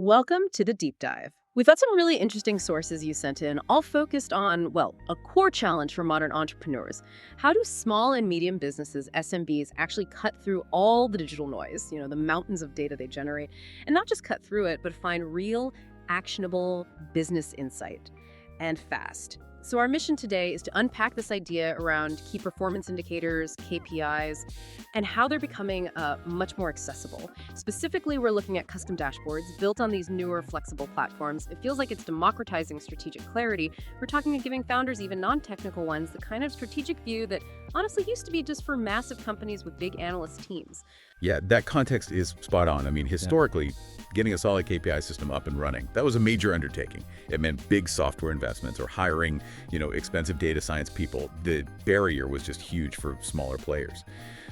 Welcome to the deep dive. We've got some really interesting sources you sent in, all focused on, well, a core challenge for modern entrepreneurs. How do small and medium businesses, SMBs, actually cut through all the digital noise, the mountains of data they generate, and not just cut through it, but find real, actionable business insight and fast? So our mission today is to unpack this idea around key performance indicators, KPIs, and how they're becoming much more accessible. Specifically, we're looking at custom dashboards built on these newer, flexible platforms. It feels like it's democratizing strategic clarity. We're talking about giving founders, even non-technical ones, the kind of strategic view that honestly used to be just for massive companies with big analyst teams. Yeah, that context is spot on. I mean, historically, getting a solid KPI system up and running, that was a major undertaking. It meant big software investments or hiring, expensive data science people. The barrier was just huge for smaller players.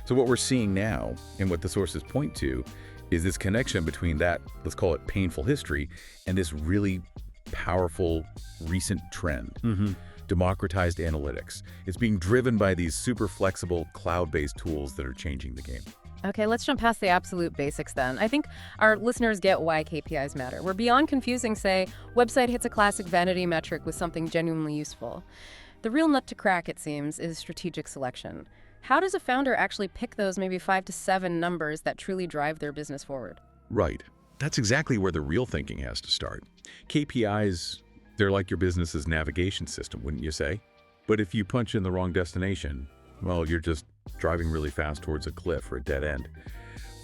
So what we're seeing now, and what the sources point to, is this connection between that, let's call it painful history, and this really powerful recent trend. Democratized analytics. It's being driven by these super flexible cloud-based tools that are changing the game. Okay, let's jump past the absolute basics then. I think our listeners get why KPIs matter. We're beyond confusing, say, website hits a classic vanity metric with something genuinely useful. The real nut to crack, it seems, is strategic selection. How does a founder actually pick those maybe 5 to 7 numbers that truly drive their business forward? Right. That's exactly where the real thinking has to start. KPIs, they're like your business's navigation system, wouldn't you say? But if you punch in the wrong destination, well, you're just driving really fast towards a cliff or a dead end.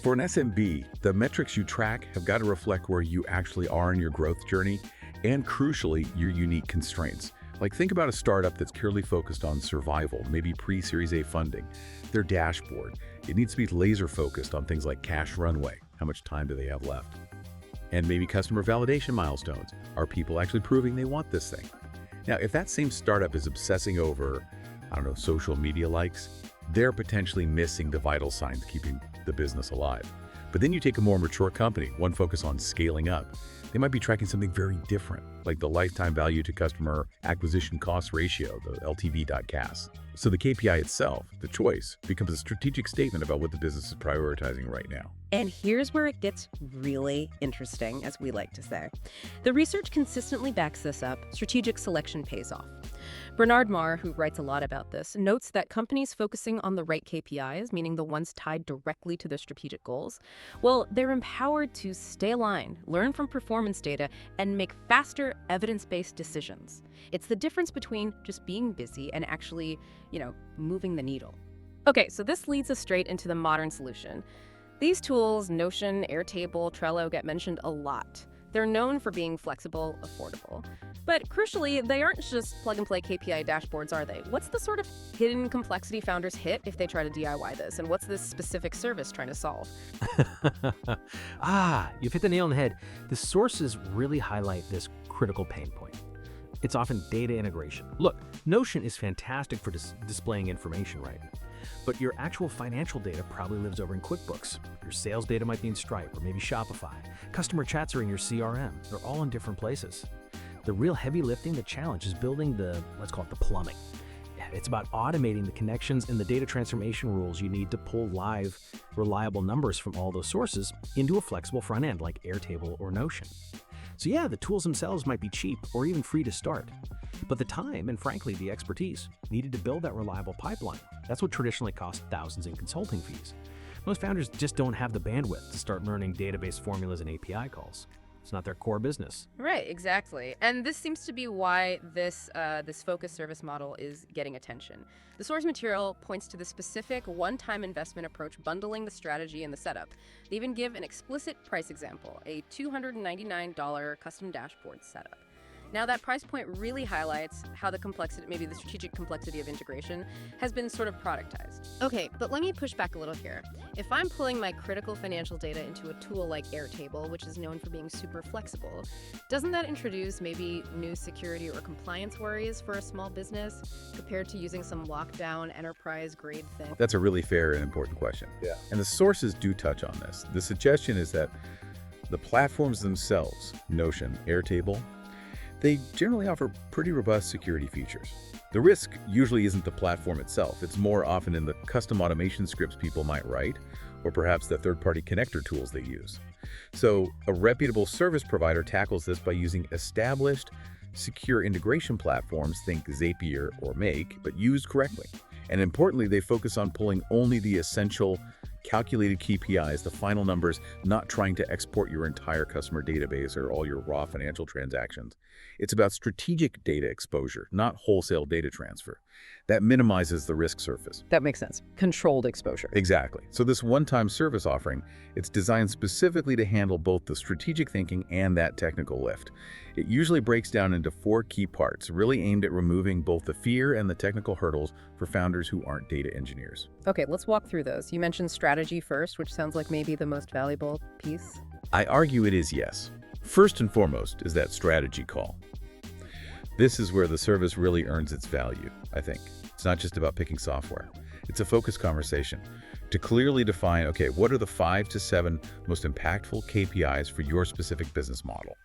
For an SMB, the metrics you track have got to reflect where you actually are in your growth journey and, crucially, your unique constraints. Like, think about a startup that's purely focused on survival, maybe pre-Series A funding. Their dashboard, it needs to be laser focused on things like cash runway. How much time do they have left? And maybe customer validation milestones. Are people actually proving they want this thing? Now, if that same startup is obsessing over, social media likes, they're potentially missing the vital signs keeping the business alive. But then you take a more mature company, one focused on scaling up. They might be tracking something very different, like the lifetime value to customer acquisition cost ratio, the LTV.CAC. So the KPI itself, the choice, becomes a strategic statement about what the business is prioritizing right now. And here's where it gets really interesting, as we like to say. The research consistently backs this up. Strategic selection pays off. Bernard Marr, who writes a lot about this, notes that companies focusing on the right KPIs, meaning the ones tied directly to their strategic goals, well, they're empowered to stay aligned, learn from performance data, and make faster, evidence-based decisions. It's the difference between just being busy and actually, moving the needle. Okay, so this leads us straight into the modern solution. These tools, Notion, Airtable, Trello, get mentioned a lot. They're known for being flexible, affordable. But crucially, they aren't just plug-and-play KPI dashboards, are they? What's the sort of hidden complexity founders hit if they try to DIY this? And what's this specific service trying to solve? You've hit the nail on the head. The sources really highlight this critical pain point. It's often data integration. Look, Notion is fantastic for displaying information, right? But your actual financial data probably lives over in QuickBooks. Your sales data might be in Stripe or maybe Shopify. Customer chats are in your CRM. They're all in different places. The real heavy lifting, the challenge, is building let's call it the plumbing. It's about automating the connections and the data transformation rules you need to pull live, reliable numbers from all those sources into a flexible front end like Airtable or Notion. So yeah, the tools themselves might be cheap or even free to start, but the time and frankly the expertise needed to build that reliable pipeline, that's what traditionally costs thousands in consulting fees. Most founders just don't have the bandwidth to start learning database formulas and API calls. It's not their core business. Right, exactly. And this seems to be why this focused service model is getting attention. The source material points to the specific one-time investment approach, bundling the strategy and the setup. They even give an explicit price example, a $299 custom dashboard setup. Now, that price point really highlights how the complexity, maybe the strategic complexity of integration, has been sort of productized. Okay, but let me push back a little here. If I'm pulling my critical financial data into a tool like Airtable, which is known for being super flexible, doesn't that introduce maybe new security or compliance worries for a small business compared to using some lockdown enterprise-grade thing? That's a really fair and important question. Yeah. And the sources do touch on this. The suggestion is that the platforms themselves, Notion, Airtable, they generally offer pretty robust security features. The risk usually isn't the platform itself. It's more often in the custom automation scripts people might write, or perhaps the third-party connector tools they use. So a reputable service provider tackles this by using established, secure integration platforms, think Zapier or Make, but used correctly. And importantly, they focus on pulling only the essential calculated KPIs, the final numbers, not trying to export your entire customer database or all your raw financial transactions. It's about strategic data exposure, not wholesale data transfer. That minimizes the risk surface. That makes sense. Controlled exposure. Exactly. So this one-time service offering, it's designed specifically to handle both the strategic thinking and that technical lift. It usually breaks down into 4 key parts, really aimed at removing both the fear and the technical hurdles for founders who aren't data engineers. Okay, let's walk through those. You mentioned strategy first, which sounds like maybe the most valuable piece. I argue it is yes. First and foremost is that strategy call. This is where the service really earns its value, I think. It's not just about picking software. It's a focused conversation to clearly define, okay, what are the 5 to 7 most impactful KPIs for your specific business model,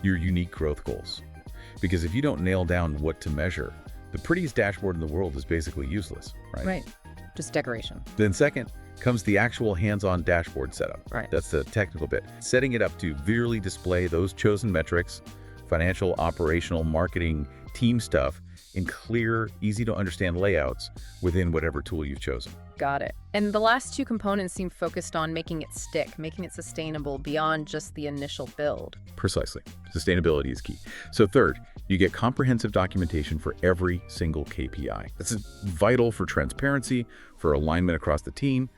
your unique growth goals. Because if you don't nail down what to measure, the prettiest dashboard in the world is basically useless, right? Right. Just decoration. Then second comes the actual hands-on dashboard setup. Right. That's the technical bit. Setting it up to visually display those chosen metrics, financial, operational, marketing, team stuff in clear, easy-to-understand layouts within whatever tool you've chosen. Got it. And the last 2 components seem focused on making it stick, making it sustainable beyond just the initial build. Precisely. Sustainability is key. So third, you get comprehensive documentation for every single KPI. This is vital for transparency, for alignment across the team.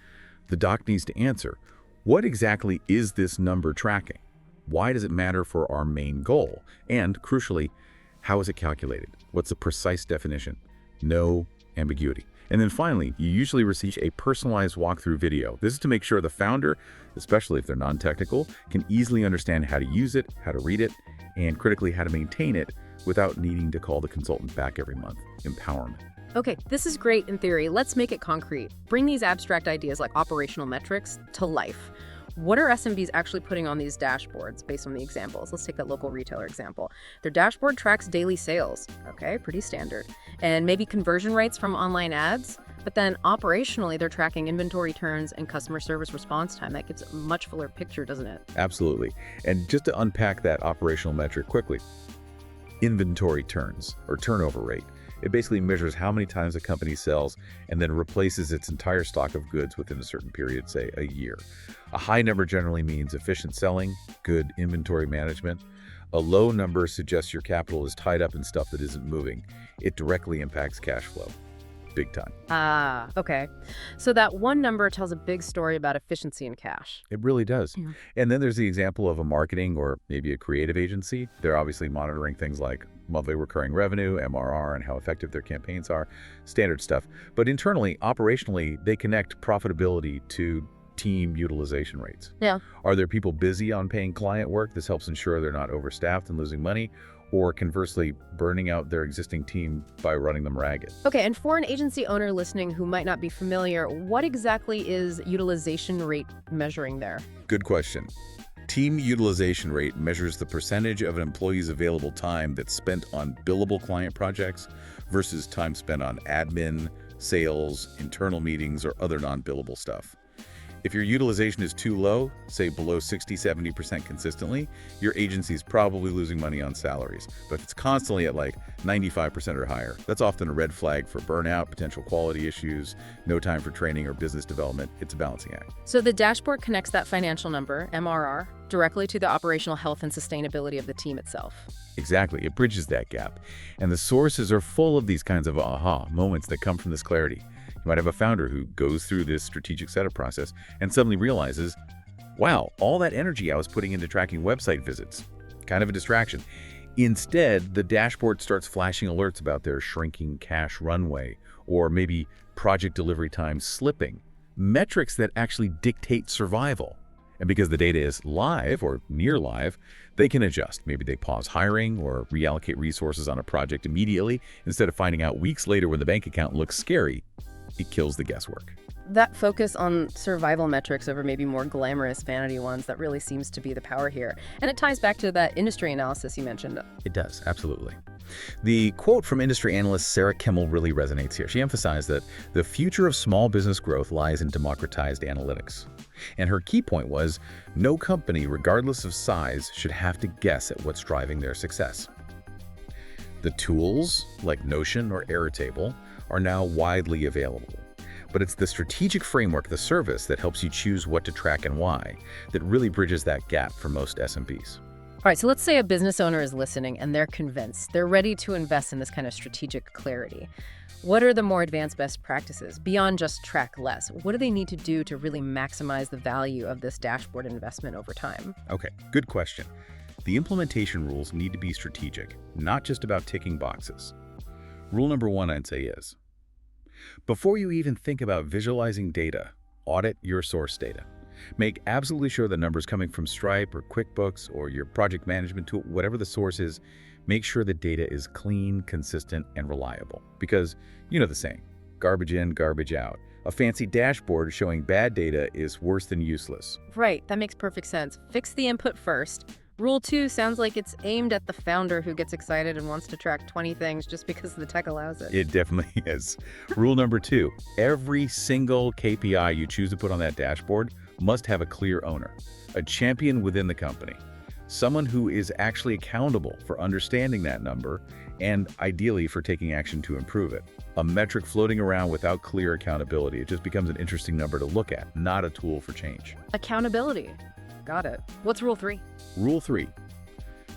The doc needs to answer, what exactly is this number tracking? Why does it matter for our main goal? And crucially, how is it calculated? What's the precise definition? No ambiguity. And then finally, you usually receive a personalized walkthrough video. This is to make sure the founder, especially if they're non-technical, can easily understand how to use it, how to read it, and critically how to maintain it without needing to call the consultant back every month. Empowerment. Okay, this is great in theory. Let's make it concrete. Bring these abstract ideas like operational metrics to life. What are SMBs actually putting on these dashboards based on the examples? Let's take that local retailer example. Their dashboard tracks daily sales. Okay, pretty standard. And maybe conversion rates from online ads. But then operationally, they're tracking inventory turns and customer service response time. That gives a much fuller picture, doesn't it? Absolutely. And just to unpack that operational metric quickly, inventory turns or turnover rate. It basically measures how many times a company sells and then replaces its entire stock of goods within a certain period, say a year. A high number generally means efficient selling, good inventory management. A low number suggests your capital is tied up in stuff that isn't moving. It directly impacts cash flow. Big time. Ah, okay. So that one number tells a big story about efficiency and cash. It really does. Yeah. And then there's the example of a marketing or maybe a creative agency. They're obviously monitoring things like monthly recurring revenue, MRR, and how effective their campaigns are, standard stuff. But internally, operationally, they connect profitability to team utilization rates. Yeah. Are there people busy on paying client work? This helps ensure they're not overstaffed and losing money, or conversely, burning out their existing team by running them ragged. Okay, and for an agency owner listening who might not be familiar, what exactly is utilization rate measuring there? Good question. Team utilization rate measures the percentage of an employee's available time that's spent on billable client projects versus time spent on admin, sales, internal meetings, or other non-billable stuff. If your utilization is too low, say below 60-70% consistently, your agency's probably losing money on salaries. But if it's constantly at like 95% or higher, that's often a red flag for burnout, potential quality issues, no time for training or business development. It's a balancing act. So the dashboard connects that financial number, MRR, directly to the operational health and sustainability of the team itself. Exactly. It bridges that gap. And the sources are full of these kinds of aha moments that come from this clarity. You might have a founder who goes through this strategic setup process and suddenly realizes, wow, all that energy I was putting into tracking website visits, kind of a distraction. Instead, the dashboard starts flashing alerts about their shrinking cash runway or maybe project delivery time slipping, metrics that actually dictate survival. And because the data is live or near live, they can adjust. Maybe they pause hiring or reallocate resources on a project immediately instead of finding out weeks later when the bank account looks scary. It kills the guesswork. That focus on survival metrics over maybe more glamorous vanity ones, that really seems to be the power here. And it ties back to that industry analysis you mentioned. It does, absolutely. The quote from industry analyst Sarah Kimmel really resonates here. She emphasized that the future of small business growth lies in democratized analytics. And her key point was, no company, regardless of size, should have to guess at what's driving their success. The tools, like Notion or Airtable, are now widely available. But it's the strategic framework, the service, that helps you choose what to track and why, that really bridges that gap for most SMBs. All right, so let's say a business owner is listening and they're convinced. They're ready to invest in this kind of strategic clarity. What are the more advanced best practices beyond just track less? What do they need to do to really maximize the value of this dashboard investment over time? Okay, good question. The implementation rules need to be strategic, not just about ticking boxes. Rule number 1, I'd say, is before you even think about visualizing data, audit your source data. Make absolutely sure the numbers coming from Stripe or QuickBooks or your project management tool, whatever the source is, make sure the data is clean, consistent, and reliable. Because you know the saying, garbage in, garbage out. A fancy dashboard showing bad data is worse than useless. Right, that makes perfect sense. Fix the input first. Rule 2 sounds like it's aimed at the founder who gets excited and wants to track 20 things just because the tech allows it. It definitely is. Rule number 2, every single KPI you choose to put on that dashboard must have a clear owner, a champion within the company, someone who is actually accountable for understanding that number and ideally for taking action to improve it. A metric floating around without clear accountability, it just becomes an interesting number to look at, not a tool for change. Accountability. Got it. What's rule 3? Rule 3,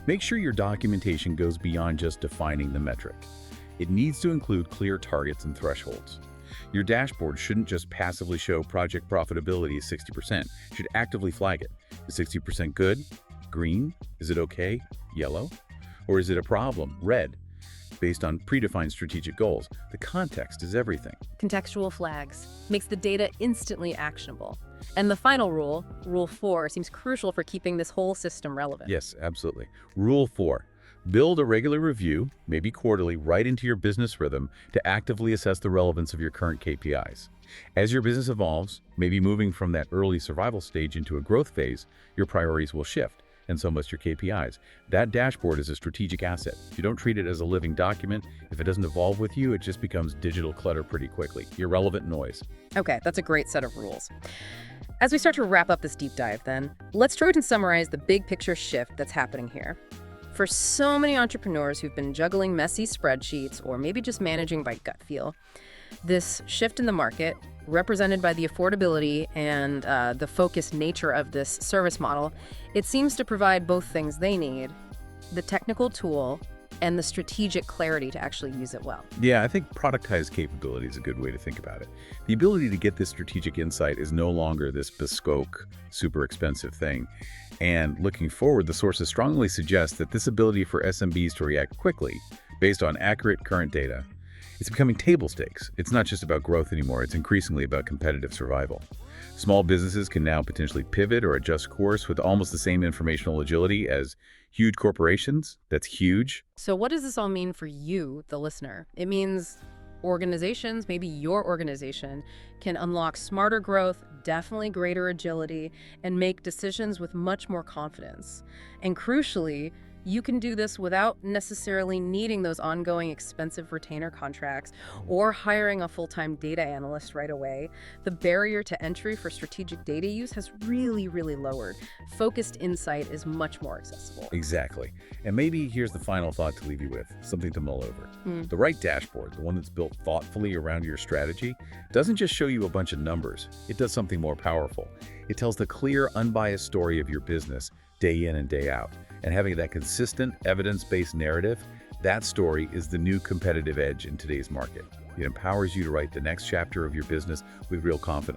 make sure your documentation goes beyond just defining the metric. It needs to include clear targets and thresholds. Your dashboard shouldn't just passively show project profitability is 60%. It should actively flag it. Is 60% good? Green? Is it okay? Yellow? Or is it a problem? Red? Based on predefined strategic goals. The context is everything. Contextual flags makes the data instantly actionable. And the final rule, rule 4, seems crucial for keeping this whole system relevant. Yes, absolutely. Rule 4, build a regular review, maybe quarterly, right into your business rhythm to actively assess the relevance of your current KPIs. As your business evolves, maybe moving from that early survival stage into a growth phase, your priorities will shift, and so must your KPIs. That dashboard is a strategic asset. If you don't treat it as a living document, if it doesn't evolve with you, it just becomes digital clutter pretty quickly. Irrelevant noise. Okay, that's a great set of rules. As we start to wrap up this deep dive then, let's try to summarize the big picture shift that's happening here. For so many entrepreneurs who've been juggling messy spreadsheets or maybe just managing by gut feel, this shift in the market, represented by the affordability and the focused nature of this service model, it seems to provide both things they need, the technical tool and the strategic clarity to actually use it well. Yeah, I think productized capability is a good way to think about it. The ability to get this strategic insight is no longer this bespoke, super expensive thing. And looking forward, the sources strongly suggest that this ability for SMBs to react quickly, based on accurate current data, it's becoming table stakes. It's not just about growth anymore, it's increasingly about competitive survival. Small businesses can now potentially pivot or adjust course with almost the same informational agility as huge corporations. That's huge. So what does this all mean for you, the listener? It means organizations, maybe your organization, can unlock smarter growth, definitely greater agility, and make decisions with much more confidence. And crucially, you can do this without necessarily needing those ongoing expensive retainer contracts or hiring a full-time data analyst right away. The barrier to entry for strategic data use has really lowered. Focused insight is much more accessible. Exactly. And maybe here's the final thought to leave you with, something to mull over. The right dashboard, the one that's built thoughtfully around your strategy, doesn't just show you a bunch of numbers. It does something more powerful. It tells the clear, unbiased story of your business day in and day out. And having that consistent, evidence-based narrative, that story is the new competitive edge in today's market. It empowers you to write the next chapter of your business with real confidence.